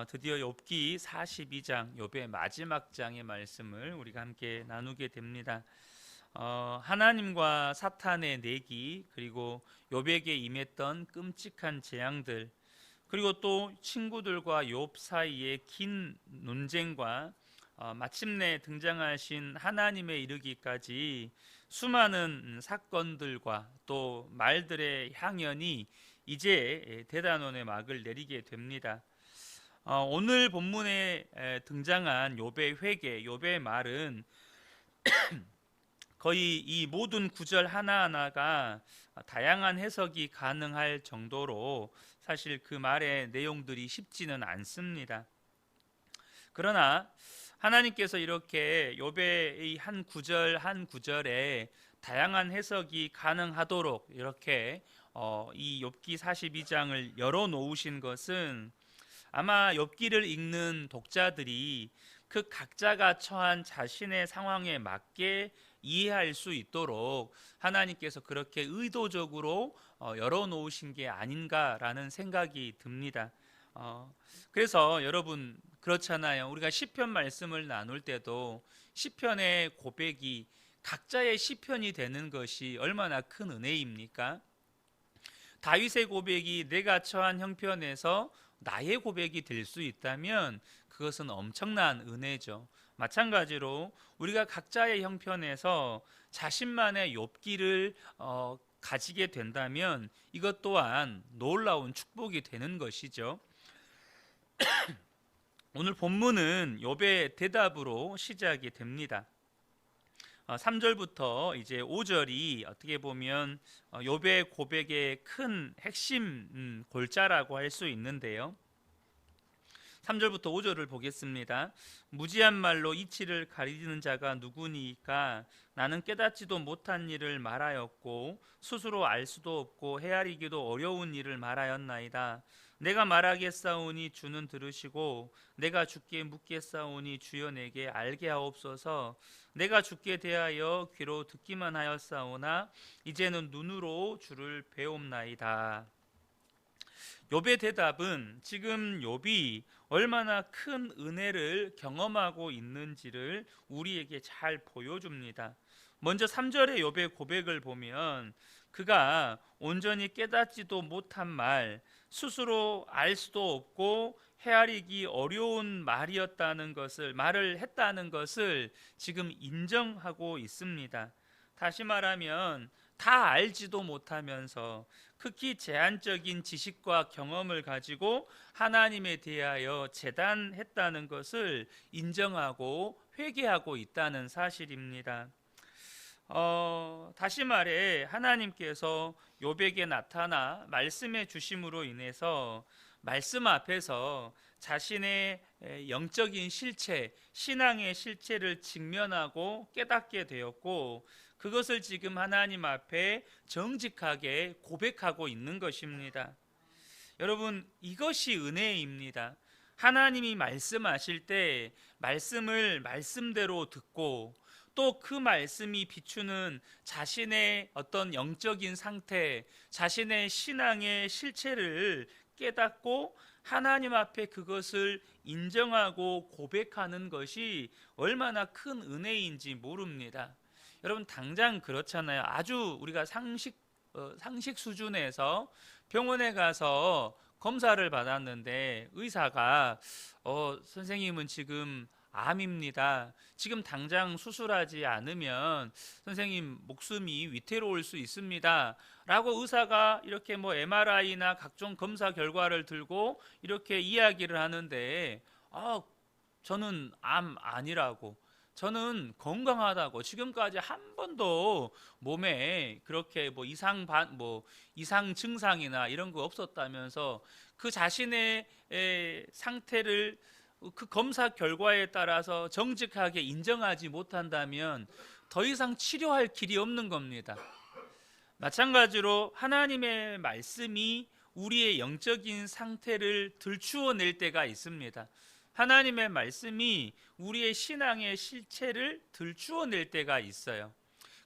드디어 욥기 42장, 욥의 마지막 장의 말씀을 우리가 함께 나누게 됩니다. 하나님과 사탄의 내기, 그리고 욥에게 임했던 끔찍한 재앙들, 그리고 또 친구들과 욥 사이의 긴 논쟁과 마침내 등장하신 하나님에 이르기까지 수많은 사건들과 또 말들의 향연이 이제 대단원의 막을 내리게 됩니다. 오늘 본문에 등장한 욥의 회개, 욥의 말은 거의 이 모든 구절 하나하나가 다양한 해석이 가능할 정도로 사실 그 말의 내용들이 쉽지는 않습니다. 그러나 하나님께서 이렇게 욥의 한 구절 한 구절에 다양한 해석이 가능하도록 이렇게 이 욥기 42장을 열어 놓으신 것은 아마 욥기를 읽는 독자들이 그 각자가 처한 자신의 상황에 맞게 이해할 수 있도록 하나님께서 그렇게 의도적으로 열어놓으신 게 아닌가라는 생각이 듭니다. 그래서 여러분 그렇잖아요. 우리가 시편 말씀을 나눌 때도 시편의 고백이 각자의 시편이 되는 것이 얼마나 큰 은혜입니까? 다윗의 고백이 내가 처한 형편에서 나의 고백이 될 수 있다면 그것은 엄청난 은혜죠. 마찬가지로 우리가 각자의 형편에서 자신만의 욥기를 가지게 된다면 이것 또한 놀라운 축복이 되는 것이죠. 오늘 본문은 욥의 대답으로 시작이 됩니다. 3절부터 이제 5절이 어떻게 보면 욥의 고백의 큰 핵심 골자라고 할 수 있는데요. 3절부터 5절을 보겠습니다. 무지한 말로 이치를 가리는 자가 누구니까? 나는 깨닫지도 못한 일을 말하였고 스스로 알 수도 없고 헤아리기도 어려운 일을 말하였나이다. 내가 말하겠사오니 주는 들으시고 내가 주께 묻겠사오니 주여 내게 알게 하옵소서. 내가 주께 대하여 귀로 듣기만 하였사오나 이제는 눈으로 주를 배옵나이다. 욥의 대답은 지금 욥이 얼마나 큰 은혜를 경험하고 있는지를 우리에게 잘 보여줍니다. 먼저 3절의 욥의 고백을 보면 그가 온전히 깨닫지도 못한 말, 스스로 알 수도 없고 헤아리기 어려운 말을 했다는 것을 지금 인정하고 있습니다. 다시 말하면 다 알지도 못하면서 극히 제한적인 지식과 경험을 가지고 하나님에 대하여 재단했다는 것을 인정하고 회개하고 있다는 사실입니다. 다시 말해 하나님께서 욥에게 나타나 말씀해 주심으로 인해서 말씀 앞에서 자신의 영적인 실체, 신앙의 실체를 직면하고 깨닫게 되었고 그것을 지금 하나님 앞에 정직하게 고백하고 있는 것입니다. 여러분, 이것이 은혜입니다. 하나님이 말씀하실 때 말씀을 말씀대로 듣고 또 그 말씀이 비추는 자신의 어떤 영적인 상태, 자신의 신앙의 실체를 깨닫고 하나님 앞에 그것을 인정하고 고백하는 것이 얼마나 큰 은혜인지 모릅니다. 여러분 당장 그렇잖아요. 아주 우리가 상식 수준에서 병원에 가서 검사를 받았는데 의사가 선생님은 지금 암입니다. 지금 당장 수술하지 않으면 선생님 목숨이 위태로울 수 있습니다. 라고 의사가 이렇게 MRI나 각종 검사 결과를 들고 이렇게 이야기를 하는데 저는 암 아니라고, 저는 건강하다고, 지금까지 한 번도 몸에 그렇게 이상 증상이나 이런 거 없었다면서 그 자신의 상태를 그 검사 결과에 따라서 정직하게 인정하지 못한다면 더 이상 치료할 길이 없는 겁니다. 마찬가지로 하나님의 말씀이 우리의 영적인 상태를 들추어낼 때가 있습니다. 하나님의 말씀이 우리의 신앙의 실체를 들추어낼 때가 있어요.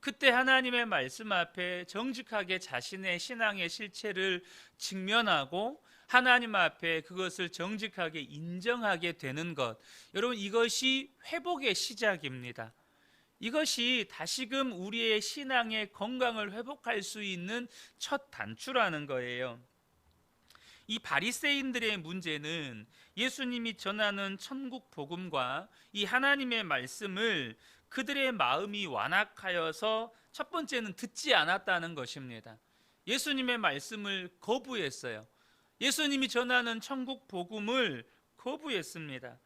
그때 하나님의 말씀 앞에 정직하게 자신의 신앙의 실체를 직면하고 하나님 앞에 그것을 정직하게 인정하게 되는 것, 여러분 이것이 회복의 시작입니다. 이것이 다시금 우리의 신앙의 건강을 회복할 수 있는 첫 단추라는 거예요. 이 바리새인들의 문제는 예수님이 전하는 천국 복음과 이 하나님의 말씀을 그들의 마음이 완악하여서 첫 번째는 듣지 않았다는 것입니다. 예수님의 말씀을 거부했어요. 예수님이 전하는 천국 복음을 거부했습니다.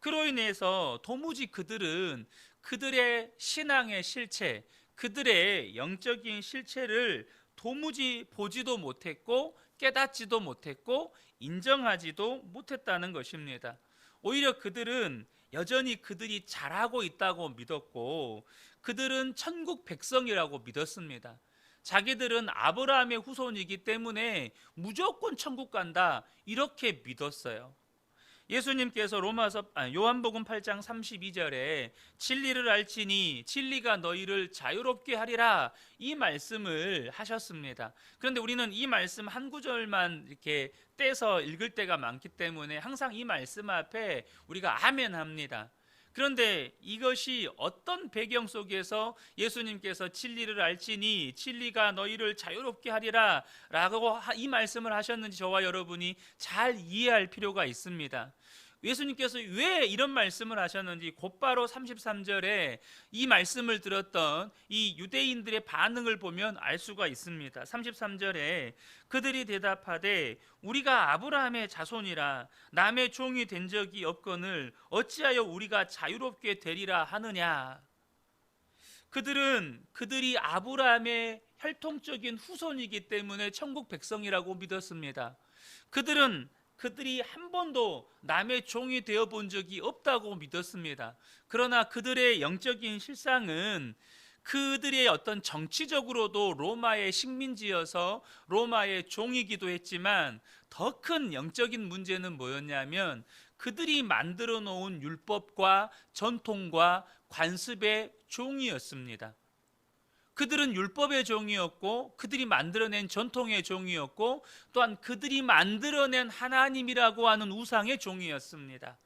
그로 인해서 도무지 그들은 그들의 신앙의 실체, 그들의 영적인 실체를 도무지 보지도 못했고 깨닫지도 못했고 인정하지도 못했다는 것입니다. 오히려 그들은 여전히 그들이 잘하고 있다고 믿었고 그들은 천국 백성이라고 믿었습니다. 자기들은 아브라함의 후손이기 때문에 무조건 천국 간다 이렇게 믿었어요. 예수님께서 요한복음 8장 32절에 진리를 알지니 진리가 너희를 자유롭게 하리라 이 말씀을 하셨습니다. 그런데 우리는 이 말씀 한 구절만 이렇게 떼서 읽을 때가 많기 때문에 항상 이 말씀 앞에 우리가 아멘 합니다. 그런데 이것이 어떤 배경 속에서 예수님께서 진리를 알지니 진리가 너희를 자유롭게 하리라 라고 이 말씀을 하셨는지 저와 여러분이 잘 이해할 필요가 있습니다. 예수님께서 왜 이런 말씀을 하셨는지 곧바로 33절에 이 말씀을 들었던 이 유대인들의 반응을 보면 알 수가 있습니다. 33절에 그들이 대답하되 우리가 아브라함의 자손이라 남의 종이 된 적이 없거늘 어찌하여 우리가 자유롭게 되리라 하느냐. 그들이 아브라함의 혈통적인 후손이기 때문에 천국 백성이라고 믿었습니다. 그들이 한 번도 남의 종이 되어 본 적이 없다고 믿었습니다. 그러나 그들의 영적인 실상은 그들의 어떤 정치적으로도 로마의 식민지여서 로마의 종이기도 했지만 더 큰 영적인 문제는 뭐였냐면 그들이 만들어 놓은 율법과 전통과 관습의 종이었습니다. 그들은 율법의 종이었고 그들이 만들어낸 전통의 종이었고 또한 그들이 만들어낸 하나님이라고 하는 우상의 종이었습니다.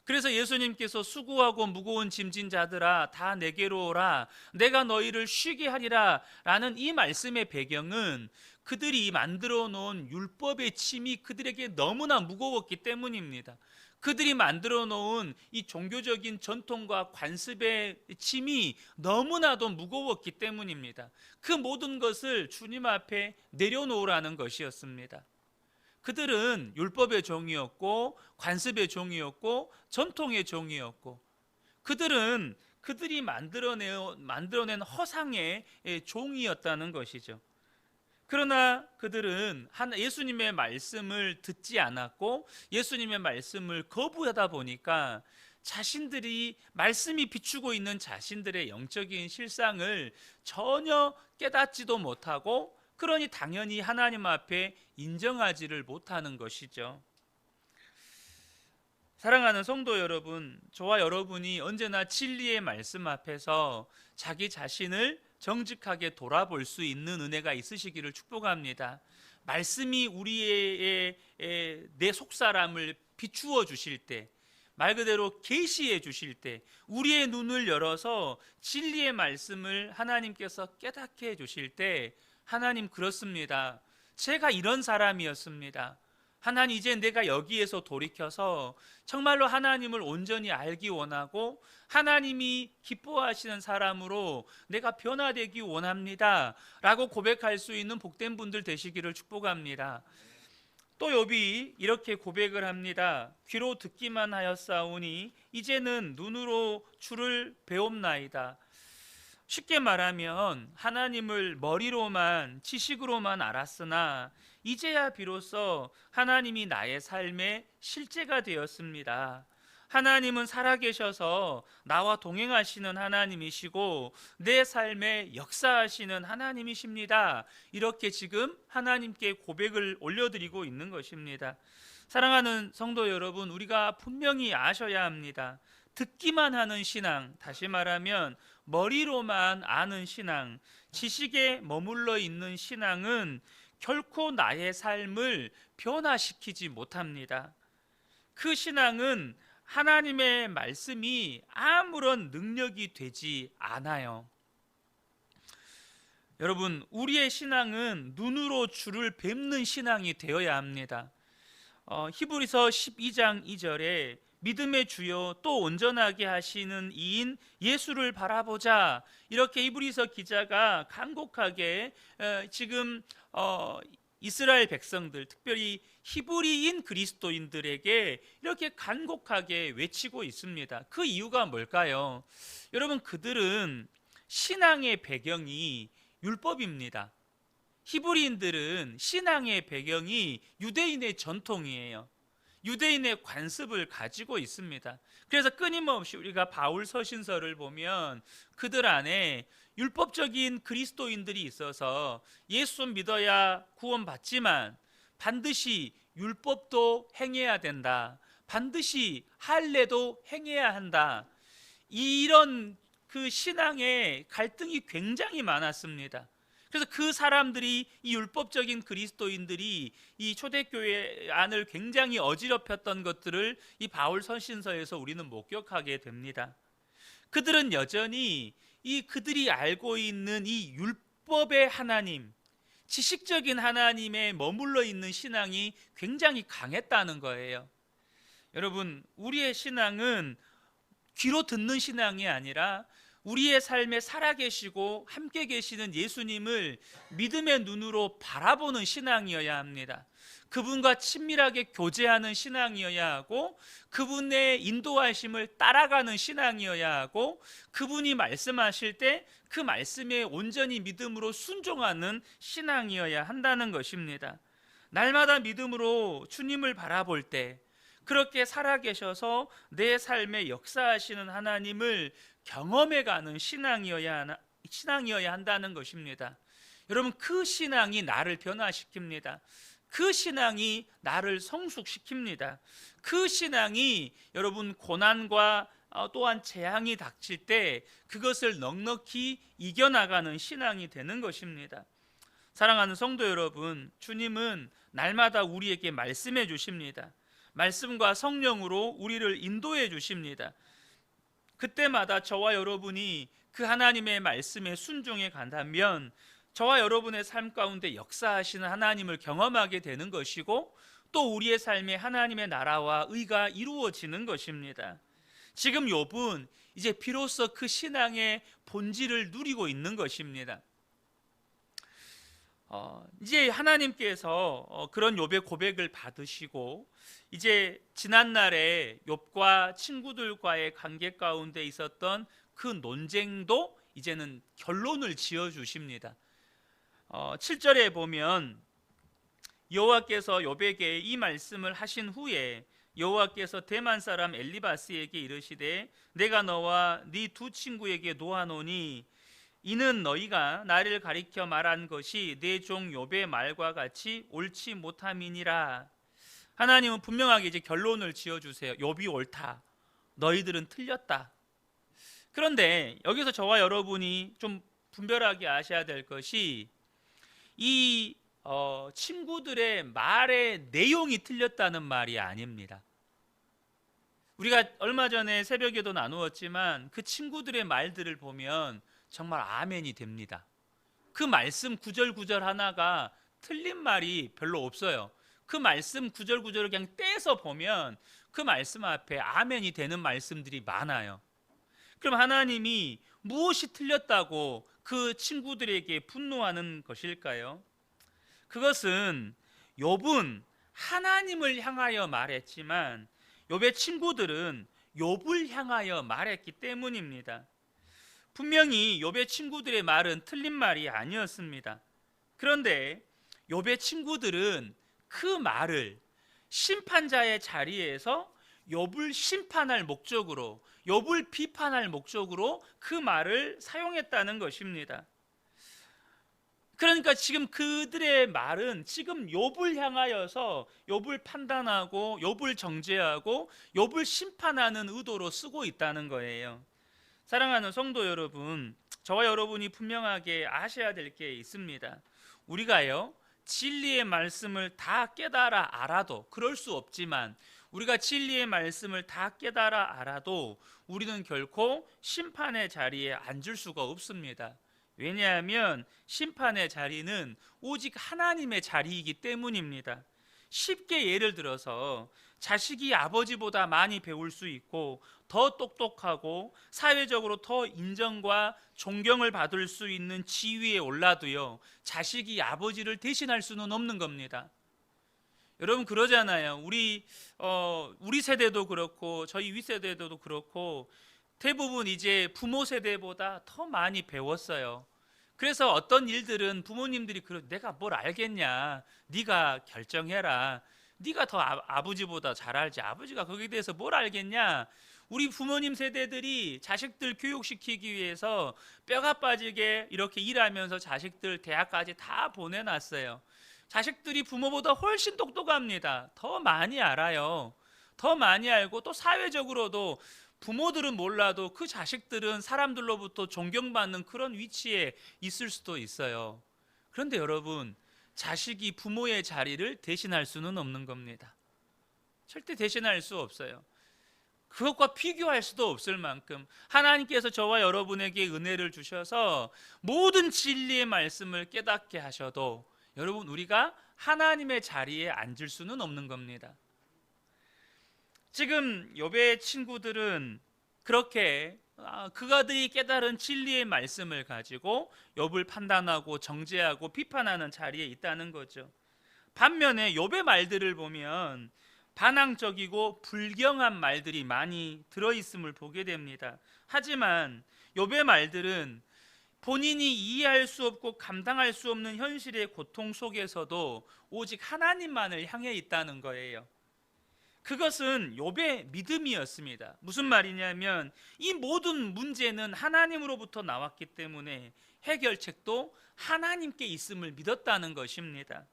그래서 예수님께서 수고하고 무거운 짐진 자들아 다 내게로 오라 내가 너희를 쉬게 하리라 라는 이 말씀의 배경은 그들이 만들어 놓은 율법의 짐이 그들에게 너무나 무거웠기 때문입니다. 그들이 만들어 놓은 이 종교적인 전통과 관습의 짐이 너무나도 무거웠기 때문입니다. 그 모든 것을 주님 앞에 내려놓으라는 것이었습니다. 그들은 율법의 종이었고 관습의 종이었고 전통의 종이었고 그들이 만들어낸 허상의 종이었다는 것이죠. 그러나 그들은 예수님의 말씀을 듣지 않았고 예수님의 말씀을 거부하다 보니까 자신들이 말씀이 비추고 있는 자신들의 영적인 실상을 전혀 깨닫지도 못하고 그러니 당연히 하나님 앞에 인정하지를 못하는 것이죠. 사랑하는 성도 여러분, 저와 여러분이 언제나 진리의 말씀 앞에서 자기 자신을 정직하게 돌아볼 수 있는 은혜가 있으시기를 축복합니다. 말씀이 우리의 내 속사람을 비추어 주실 때, 말 그대로 계시해 주실 때 우리의 눈을 열어서 진리의 말씀을 하나님께서 깨닫게 해 주실 때 하나님 그렇습니다. 제가 이런 사람이었습니다. 하나님 이제 내가 여기에서 돌이켜서 정말로 하나님을 온전히 알기 원하고 하나님이 기뻐하시는 사람으로 내가 변화되기 원합니다 라고 고백할 수 있는 복된 분들 되시기를 축복합니다. 또 욥이 이렇게 고백을 합니다. 귀로 듣기만 하였사오니 이제는 눈으로 주를 배옵나이다. 쉽게 말하면 하나님을 머리로만 지식으로만 알았으나 이제야 비로소 하나님이 나의 삶의 실제가 되었습니다. 하나님은 살아계셔서 나와 동행하시는 하나님이시고 내 삶에 역사하시는 하나님이십니다. 이렇게 지금 하나님께 고백을 올려드리고 있는 것입니다. 사랑하는 성도 여러분, 우리가 분명히 아셔야 합니다. 듣기만 하는 신앙, 다시 말하면 머리로만 아는 신앙, 지식에 머물러 있는 신앙은 결코 나의 삶을 변화시키지 못합니다. 그 신앙은 하나님의 말씀이 아무런 능력이 되지 않아요. 여러분, 우리의 신앙은 눈으로 주를 뵙는 신앙이 되어야 합니다. 히브리서 12장 2절에 믿음의 주요 또 온전하게 하시는 이인 예수를 바라보자, 이렇게 히브리서 기자가 간곡하게 지금 이스라엘 백성들, 특별히 히브리인 그리스도인들에게 이렇게 간곡하게 외치고 있습니다. 그 이유가 뭘까요? 여러분, 그들은 신앙의 배경이 율법입니다. 히브리인들은 신앙의 배경이 유대인의 전통이에요. 유대인의 관습을 가지고 있습니다. 그래서 끊임없이 우리가 바울 서신서를 보면 그들 안에 율법적인 그리스도인들이 있어서 예수 믿어야 구원받지만 반드시 율법도 행해야 된다, 반드시 할례도 행해야 한다, 이런 그 신앙의 갈등이 굉장히 많았습니다. 그래서 그 사람들이, 이 율법적인 그리스도인들이 이 초대교회 안을 굉장히 어지럽혔던 것들을 이 바울 서신서에서 우리는 목격하게 됩니다. 그들은 여전히 그들이 알고 있는 이 율법의 하나님, 지식적인 하나님에 머물러 있는 신앙이 굉장히 강했다는 거예요. 여러분, 우리의 신앙은 귀로 듣는 신앙이 아니라 우리의 삶에 살아계시고 함께 계시는 예수님을 믿음의 눈으로 바라보는 신앙이어야 합니다. 그분과 친밀하게 교제하는 신앙이어야 하고, 그분의 인도하심을 따라가는 신앙이어야 하고, 그분이 말씀하실 때 그 말씀에 온전히 믿음으로 순종하는 신앙이어야 한다는 것입니다. 날마다 믿음으로 주님을 바라볼 때, 그렇게 살아계셔서 내 삶에 역사하시는 하나님을 경험해가는 신앙이어야 한다는 것입니다. 여러분, 그 신앙이 나를 변화시킵니다. 그 신앙이 나를 성숙시킵니다. 그 신앙이 여러분 고난과 또한 재앙이 닥칠 때 그것을 넉넉히 이겨나가는 신앙이 되는 것입니다. 사랑하는 성도 여러분, 주님은 날마다 우리에게 말씀해 주십니다. 말씀과 성령으로 우리를 인도해 주십니다. 그때마다 저와 여러분이 그 하나님의 말씀에 순종해 간다면 저와 여러분의 삶 가운데 역사하시는 하나님을 경험하게 되는 것이고, 또 우리의 삶에 하나님의 나라와 의가 이루어지는 것입니다. 지금 욥은 이제 비로소 그 신앙의 본질을 누리고 있는 것입니다. 이제 하나님께서 그런 욥의 고백을 받으시고, 이제 지난날에 욥과 친구들과의 관계 가운데 있었던 그 논쟁도 이제는 결론을 지어 주십니다. 7절에 보면 여호와께서 욥에게 이 말씀을 하신 후에 여호와께서 대만 사람 엘리바스에게 이르시되 내가 너와 네 두 친구에게 노하노니 이는 너희가 나를 가리켜 말한 것이 내 종 욥의 말과 같이 옳지 못함이니라. 하나님은 분명하게 이제 결론을 지어주세요. 욥이 옳다, 너희들은 틀렸다. 그런데 여기서 저와 여러분이 좀 분별하게 아셔야 될 것이, 이 친구들의 말의 내용이 틀렸다는 말이 아닙니다. 우리가 얼마 전에 새벽에도 나누었지만 그 친구들의 말들을 보면 정말 아멘이 됩니다. 그 말씀 구절 구절 하나가 틀린 말이 별로 없어요. 그 말씀 구절 구절을 그냥 떼서 보면 그 말씀 앞에 아멘이 되는 말씀들이 많아요. 그럼 하나님이 무엇이 틀렸다고 그 친구들에게 분노하는 것일까요? 그것은 욥은 하나님을 향하여 말했지만 욥의 친구들은 욥을 향하여 말했기 때문입니다. 분명히 욥의 친구들의 말은 틀린 말이 아니었습니다. 그런데 욥의 친구들은 그 말을 심판자의 자리에서 욥을 심판할 목적으로, 욥을 비판할 목적으로 그 말을 사용했다는 것입니다. 그러니까 지금 그들의 말은 지금 욥을 향하여서 욥을 판단하고 욥을 정죄하고 욥을 심판하는 의도로 쓰고 있다는 거예요. 사랑하는 성도 여러분, 저와 여러분이 분명하게 아셔야 될 게 있습니다. 우리가요, 진리의 말씀을 다 깨달아 알아도, 그럴 수 없지만 우리가 진리의 말씀을 다 깨달아 알아도 우리는 결코 심판의 자리에 앉을 수가 없습니다. 왜냐하면 심판의 자리는 오직 하나님의 자리이기 때문입니다. 쉽게 예를 들어서 자식이 아버지보다 많이 배울 수 있고 더 똑똑하고 사회적으로 더 인정과 존경을 받을 수 있는 지위에 올라도요, 자식이 아버지를 대신할 수는 없는 겁니다. 여러분 그러잖아요. 우리 세대도 그렇고 저희 윗세대도 그렇고 대부분 이제 부모 세대보다 더 많이 배웠어요. 그래서 어떤 일들은 부모님들이 내가 뭘 알겠냐, 네가 결정해라, 네가 더 아버지보다 잘 알지, 아버지가 거기에 대해서 뭘 알겠냐. 우리 부모님 세대들이 자식들 교육시키기 위해서 뼈가 빠지게 이렇게 일하면서 자식들 대학까지 다 보내놨어요. 자식들이 부모보다 훨씬 똑똑합니다. 더 많이 알아요. 더 많이 알고 또 사회적으로도 부모들은 몰라도 그 자식들은 사람들로부터 존경받는 그런 위치에 있을 수도 있어요. 그런데 여러분, 자식이 부모의 자리를 대신할 수는 없는 겁니다. 절대 대신할 수 없어요. 그것과 비교할 수도 없을 만큼 하나님께서 저와 여러분에게 은혜를 주셔서 모든 진리의 말씀을 깨닫게 하셔도 여러분, 우리가 하나님의 자리에 앉을 수는 없는 겁니다. 지금 욥의 친구들은 그렇게 그가들이 깨달은 진리의 말씀을 가지고 욥을 판단하고 정죄하고 비판하는 자리에 있다는 거죠. 반면에 욥의 말들을 보면 반항적이고 불경한 말들이 많이 들어있음을 보게 됩니다. 하지만 욥의 말들은 본인이 이해할 수 없고 감당할 수 없는 현실의 고통 속에서도 오직 하나님만을 향해 있다는 거예요. 그것은 욥의 믿음이었습니다. 무슨 말이냐면 이 모든 문제는 하나님으로부터 나왔기 때문에 해결책도 하나님께 있음을 믿었다는 것입니다.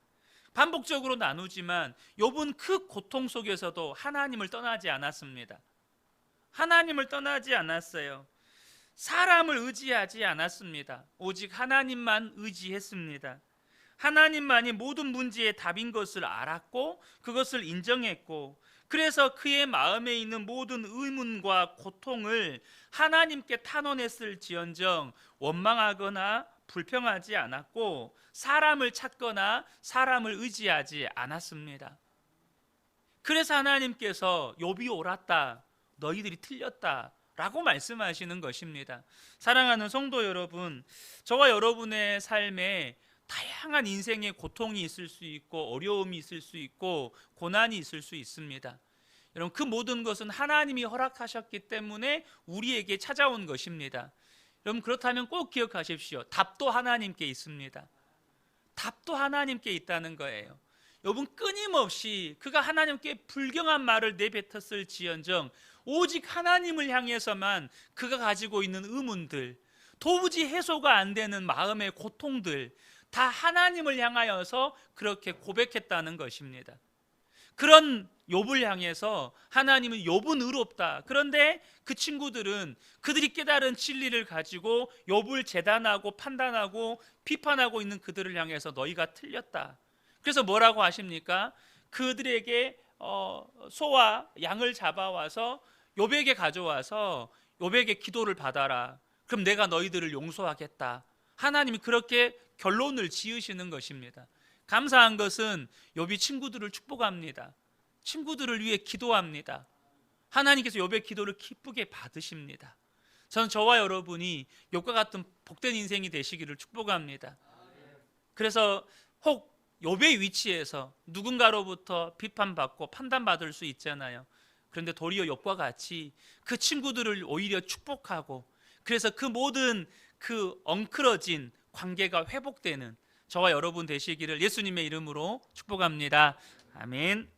반복적으로 나누지만 욥은 그 고통 속에서도 하나님을 떠나지 않았습니다. 하나님을 떠나지 않았어요. 사람을 의지하지 않았습니다. 오직 하나님만 의지했습니다. 하나님만이 모든 문제의 답인 것을 알았고 그것을 인정했고, 그래서 그의 마음에 있는 모든 의문과 고통을 하나님께 탄원했을지언정 원망하거나 불평하지 않았고 사람을 찾거나 사람을 의지하지 않았습니다. 그래서 하나님께서 욥이 옳았다, 너희들이 틀렸다 라고 말씀하시는 것입니다. 사랑하는 성도 여러분, 저와 여러분의 삶에 다양한 인생의 고통이 있을 수 있고 어려움이 있을 수 있고 고난이 있을 수 있습니다. 여러분, 그 모든 것은 하나님이 허락하셨기 때문에 우리에게 찾아온 것입니다. 여러분, 그렇다면 꼭 기억하십시오. 답도 하나님께 있습니다. 답도 하나님께 있다는 거예요. 여러분, 끊임없이 그가 하나님께 불경한 말을 내뱉었을지언정 오직 하나님을 향해서만 그가 가지고 있는 의문들, 도무지 해소가 안 되는 마음의 고통들 다 하나님을 향하여서 그렇게 고백했다는 것입니다. 그런 욥을 향해서 하나님은 욥은 의롭다, 그런데 그 친구들은 그들이 깨달은 진리를 가지고 욥을 재단하고 판단하고 비판하고 있는 그들을 향해서 너희가 틀렸다. 그래서 뭐라고 하십니까? 그들에게 소와 양을 잡아와서 욥에게 가져와서 욥에게 기도를 받아라. 그럼 내가 너희들을 용서하겠다. 하나님이 그렇게 결론을 지으시는 것입니다. 감사한 것은 욥이 친구들을 축복합니다. 친구들을 위해 기도합니다. 하나님께서 욥의 기도를 기쁘게 받으십니다. 저는 저와 여러분이 욥과 같은 복된 인생이 되시기를 축복합니다. 그래서 혹 욥의 위치에서 누군가로부터 비판받고 판단받을 수 있잖아요. 그런데 도리어 욥과 같이 그 친구들을 오히려 축복하고, 그래서 그 모든 그 엉클어진 관계가 회복되는 저와 여러분 되시기를 예수님의 이름으로 축복합니다. 아멘.